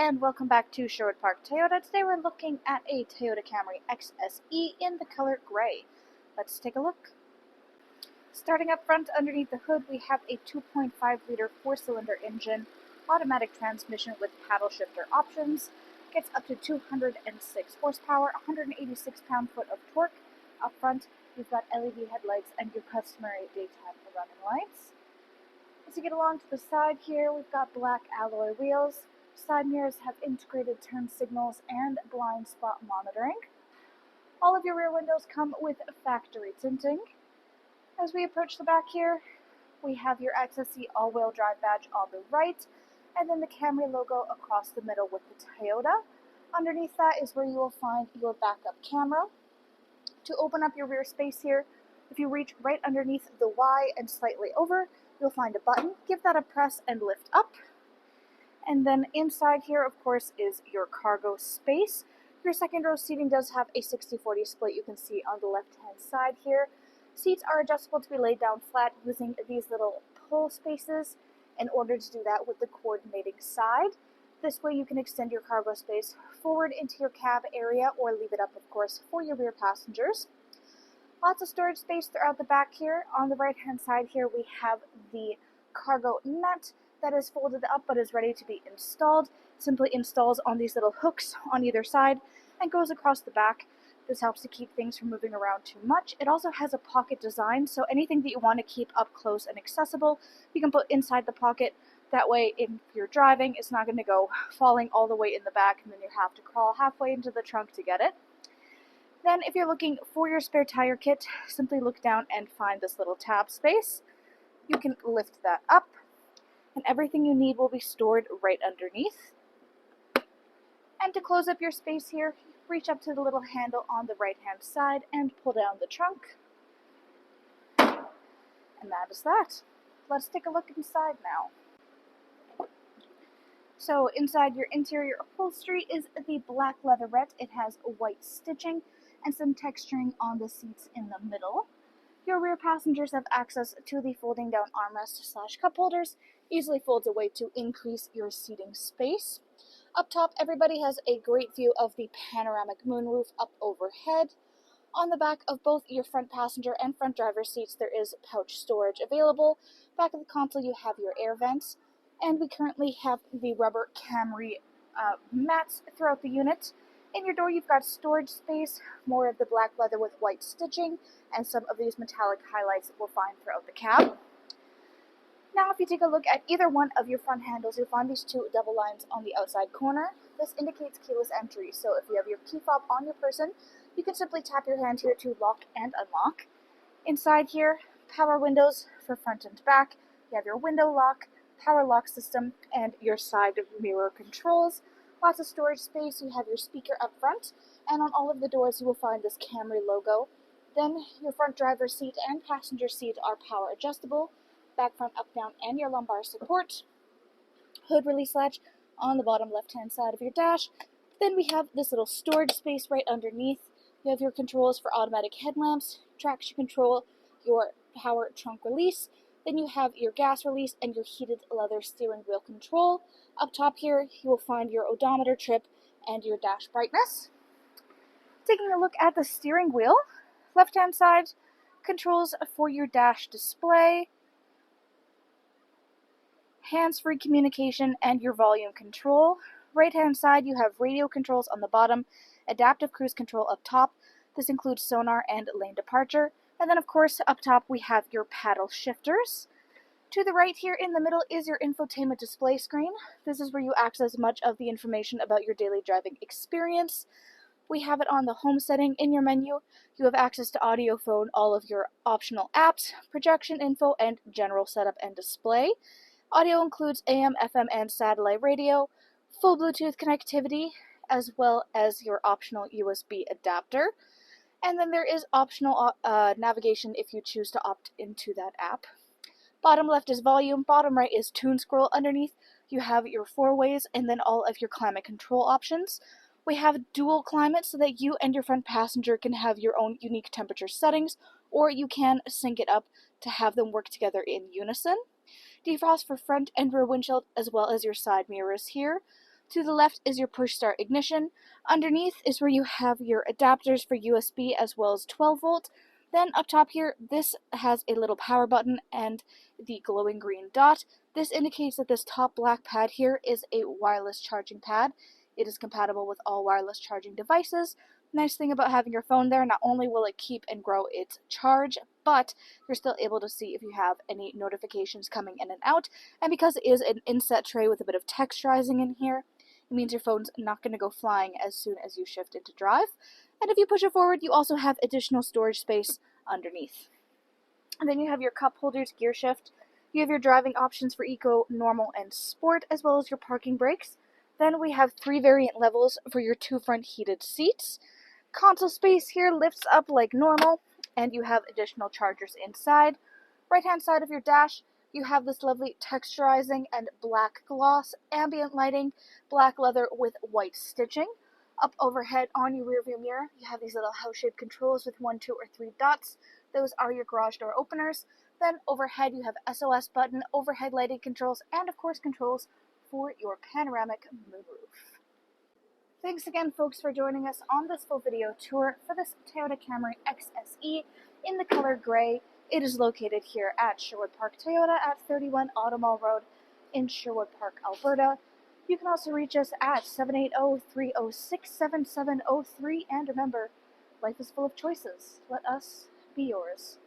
and welcome back to Sherwood Park Toyota. Today we're looking at a Toyota Camry XSE in the color gray. Let's take a look. Starting up front underneath the hood, we have a 2.5 liter 4-cylinder engine, automatic transmission with paddle shifter options, gets up to 206 horsepower, 186 pound-foot of torque. Up front, you've got LED headlights and your customary daytime running lights. As you get along to the side here, we've got black alloy wheels. Side mirrors have integrated turn signals and blind spot monitoring. All of your rear windows come with factory tinting. As we approach the back here, we have your XSE all-wheel drive badge on the right, and then the Camry logo across the middle with the Toyota. Underneath that is where you will find your backup camera. To open up your rear space here, if you reach right underneath the Y and slightly over, you'll find a button. Give that a press and lift up. And then inside here, of course, is your cargo space. Your second row seating does have a 60-40 split you can see on the left-hand side here. Seats are adjustable to be laid down flat using these little pull spaces in order to do that with the coordinating side. This way you can extend your cargo space forward into your cab area or leave it up, of course, for your rear passengers. Lots of storage space throughout the back here. On the right-hand side here, we have the cargo net that is folded up but is ready to be installed. Simply installs on these little hooks on either side and goes across the back. This helps to keep things from moving around too much. It also has a pocket design, so anything that you want to keep up close and accessible, you can put inside the pocket. That way, if you're driving, it's not going to go falling all the way in the back and then you have to crawl halfway into the trunk to get it. Then, if you're looking for your spare tire kit, simply look down and find this little tab space. You can lift that up, and everything you need will be stored right underneath. And to close up your space here, reach up to the little handle on the right-hand side and pull down the trunk. And that is that. Let's take a look inside now. So inside your interior upholstery is the black leatherette. It has white stitching and some texturing on the seats in the middle. Your rear passengers have access to the folding down armrest/cup holders. Easily folds away to increase your seating space. Up top, everybody has a great view of the panoramic moonroof up overhead. On the back of both your front passenger and front driver seats, there is pouch storage available. Back of the console, you have your air vents. And we currently have the rubber Camry mats throughout the unit. In your door, you've got storage space, more of the black leather with white stitching, and some of these metallic highlights that we'll find throughout the cab. Now, if you take a look at either one of your front handles, you'll find these two double lines on the outside corner. This indicates keyless entry, so if you have your key fob on your person, you can simply tap your hand here to lock and unlock. Inside here, power windows for front and back. You have your window lock, power lock system, and your side mirror controls. Lots of storage space. You have your speaker up front, and on all of the doors you will find this Camry logo. Then your front driver's seat and passenger seat are power adjustable. Back, front, up, down, and your lumbar support. Hood release latch on the bottom left-hand side of your dash. Then we have this little storage space right underneath. You have your controls for automatic headlamps, traction control, your power trunk release. Then you have your gas release and your heated leather steering wheel control. Up top here, you will find your odometer trip and your dash brightness. Taking a look at the steering wheel, left-hand side, controls for your dash display, hands-free communication, and your volume control. Right-hand side, you have radio controls on the bottom, adaptive cruise control up top. This includes sonar and lane departure. And then, of course, up top, we have your paddle shifters. To the right here in the middle is your infotainment display screen. This is where you access much of the information about your daily driving experience. We have it on the home setting. In your menu, you have access to audio, phone, all of your optional apps, projection info, and general setup and display. Audio includes AM, FM, and satellite radio, full Bluetooth connectivity, as well as your optional USB adapter. And then there is optional navigation if you choose to opt into that app. Bottom left is volume, bottom right is tune scroll. Underneath you have your 4-ways and then all of your climate control options. We have dual climate so that you and your front passenger can have your own unique temperature settings, or you can sync it up to have them work together in unison. Defrost for front and rear windshield as well as your side mirrors here. To the left is your push start ignition. Underneath is where you have your adapters for USB as well as 12 volt. Then up top here, this has a little power button and the glowing green dot. This indicates that this top black pad here is a wireless charging pad. It is compatible with all wireless charging devices. Nice thing about having your phone there, not only will it keep and grow its charge, but you're still able to see if you have any notifications coming in and out. And because it is an inset tray with a bit of texturizing in here, it means your phone's not going to go flying as soon as you shift into drive. And if you push it forward, you also have additional storage space underneath. And then you have your cup holders, gear shift. You have your driving options for Eco, Normal, and Sport, as well as your parking brakes. Then we have 3 variant levels for your 2 front heated seats. Console space here lifts up like normal, and you have additional chargers inside. Right hand side of your dash, you have this lovely texturizing and black gloss ambient lighting, black leather with white stitching. Up overhead on your rearview mirror, you have these little house-shaped controls with 1, 2, or 3 dots. Those are your garage door openers. Then overhead, you have SOS button, overhead lighting controls, and of course controls for your panoramic moonroof. Thanks again, folks, for joining us on this full video tour for this Toyota Camry XSE in the color gray. It is located here at Sherwood Park Toyota at 31 Automall Road in Sherwood Park, Alberta. You can also reach us at 780-306-7703, and remember, life is full of choices. Let us be yours.